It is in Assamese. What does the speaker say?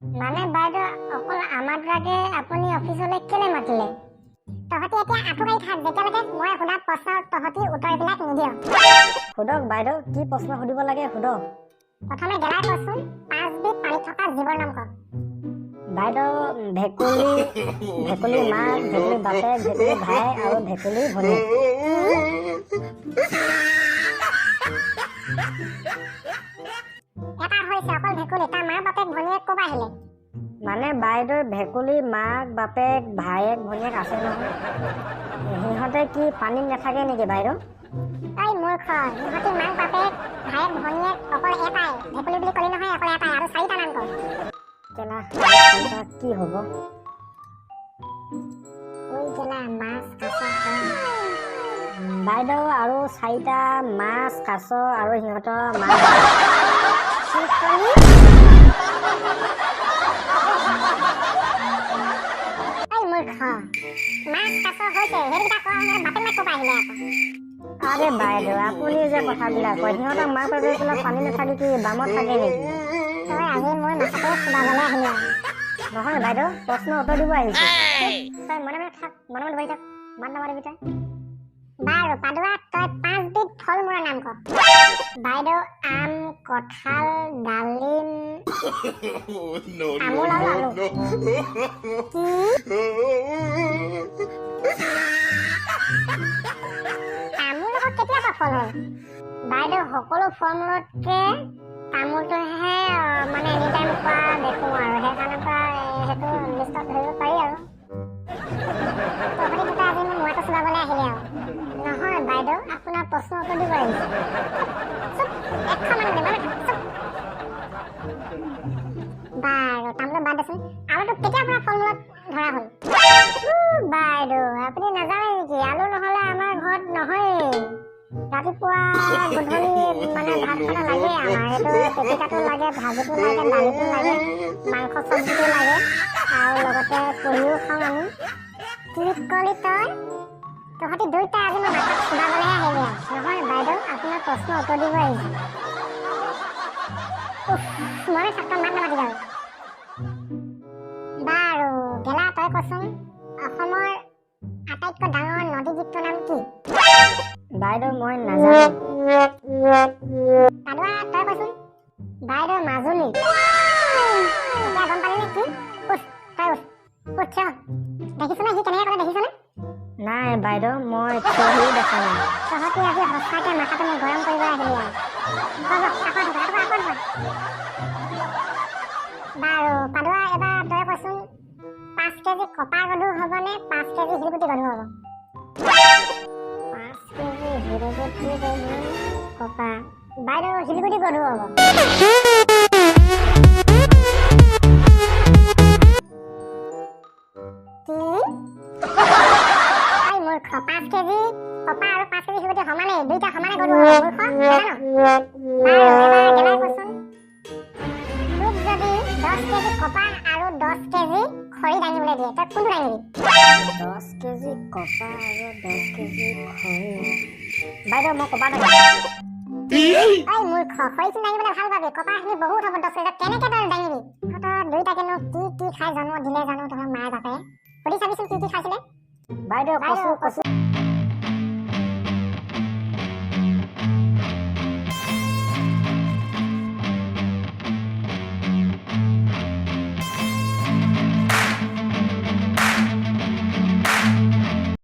মানে বাইদেউ অকল আমাৰ দুটাকে আপুনি অফিচলৈ কেলে মাতিলে? তহঁতি এতিয়া আঁঠুকাৰি থাক যেতিয়ালৈকে মই সোধা প্ৰশ্নৰ তহঁতি উত্তৰবিলাক নিদিয়। সোধক বাইদেউ, কি প্ৰশ্ন সুধিব লাগে সোধক। প্ৰথমে গেলাই কচোন 5 বিধ পানীত থকা জীৱৰ নাম ক। বাইদেউ ভেকুলী, ভেকুলী মাক, ভেকুলী বাপেক, ভেকুলী ভায়েক আৰু ভেকুলী ভনীয়েক। এটা হৈছে অকল ভেকুলী, তাৰ মা বাপেক ভনীয়েক ক'ৰ পৰা আহিলে? মানে বাইদেউৰ ভেকুলী মাক বাপেক ভায়েক ভনীয়েক আছে নহয়। সিহঁতে কি পানীত নাথাকে নেকি বাইদেউ? ঐ মূৰ্খ, সিহঁতি মাক বাপেক ভায়েক ভনীয়েক অকল এটাই। ভেকুলী বুলি ক'লি নহয়, অকল এটাই। আৰু 4টা নাম ক। কেলা কি হ'ব? ঐ কেলা মাছ কাছ বাইদেউ আৰু 4টা মাছ কাছ আৰু সিহঁতৰ মা। মূৰ্খ, মাছ কাছ হৈছে সেইকেইটা কোৱা বাপেক মাক ক'ৰ পৰা আহিলে আকৌ? আৰে বাইদেউ আপুনি যে কথাবিলাক কয়, সিহঁতৰ মাক বাপেক পানী নাথাকে কি বামত থাকে নেকি? তই আজি মোৰ মাথাটো ফুৰাবলৈ আহিলি আৰু। নহয় বাইদেউ, প্ৰশ্ন উত্তৰ দিব আহিছো। তই মনে মনে থাক, মনে মনে বহি থাক, মাত নামাৰিবি তই। বাৰু পাদুৱা, তই 5 বিধ ফল মূলৰ নাম ক। বাইদেউ আম, কঁঠাল, ডালিম, তামোল আৰু আলু। তামোল আকৌ কেতিয়াৰ পৰা ফল হ'ল? বাইদেউ সকলো ফল মূলতকে তামোলটোহে মানে এনি টাইম খোৱা দেখোঁ আৰু সেইকাৰণে পৰা সেইটো লিষ্টত ধৰিব পাৰি আৰু। তহঁতি দুটা আজি মোৰ মূৰটো চলাবলৈ আহিলে আৰু। নহয় বাইদেউ, আপোনাৰ প্ৰশ্ন উত্তৰ দিব আহিছে। চুপ, একশ মান দিব চুপ। বাৰু তামোলৰ বাদ দেচোন, আলুটো কেতিয়াৰ পৰা ফল মূলত ধৰা হ'ল? বাইদেউ আপুনি নাজানে নেকি, আলু নহ'লে আমাৰ ঘৰত নহয়েই। ৰাতিপুৱা গধূলি মানে ভাত খানা লাগে আমাৰ। এইটো পিটিকাটো লাগে, ভাজিটো লাগে, দালিটো লাগে, মাংস চব্জিটো লাগে আৰু লগতে কণীও খাওঁ আমি। কি কলি তই? তহঁতি দুইটা আজি মই মাথাত ফুৰাবলৈ আহিলি আৰু। নহয় বাইদেউ, আপোনাৰ প্ৰশ্ন উত্তৰ দিব আহিছে। মনে থাক, তই মাত নামাতিবি আৰু। বাৰু গেলা তই কচোন, অসমৰ আটাইতকৈ ডাঙৰ নদীদ্বীপটোৰ নাম কি? বাইদেউ মই নাজানো। পাদুৱা তই কচোন। বাইদেউ মাজুলী। এতিয়া গম পালি নে কি? উঠ, তই উঠ, উঠ থিয়। দেখিছনে সি কেনেকৈ কৰে, দেখিছনে? নাই বাইদেউ, মই থিয়হি দেখা নাই। তহঁতি আজি সঁচাকে মাথাটো মোক গৰম কৰিব আহিলি আৰু। বাৰু পাদুৱা, এবাৰ তই কচোন 5 কেজি কপাহ গধুৰ হ'বনে 5 কেজি শিলগুটি গধুৰ হ'ব? 5 কেজি শিলগুটি গধুৰ কপাহ। বাইদেউ শিলগুটি গধুৰ হ'ব। কি? ঐ মূৰ্খ, 5 কেজি কপাহ আৰু 5 কেজি শিলগুটি সমানেই, দুইটা সমানে গধুৰ হ'ব। মূৰ্খ নাজানো? বাৰু এবাৰ গেলাই কচোন, তোক যদি 10 কেজি কপাহ আৰু 10 কেজি খৰি দাঙিবলৈ দিয়ে, তই কোনটো দাঙিবি? 10 কেজি কপাহ আৰু 10 কেজি খৰি। বাইদেউ মই কপাহ দাঙিম। ঐ মূৰ্খ, খৰিখিনি দাঙিবলৈ ভাল পাবি, কপাহখিনি বহুত হ'ব 10 কেজি। কেনেকৈ তই দাঙিবি? তহঁতৰ দুইটাকেনো কি খাই জন্ম দিলে জানো তহঁতৰ মায়ে বাপে? সুধি চাবিচোন কি খাইছিলে? বাইদেউ কচু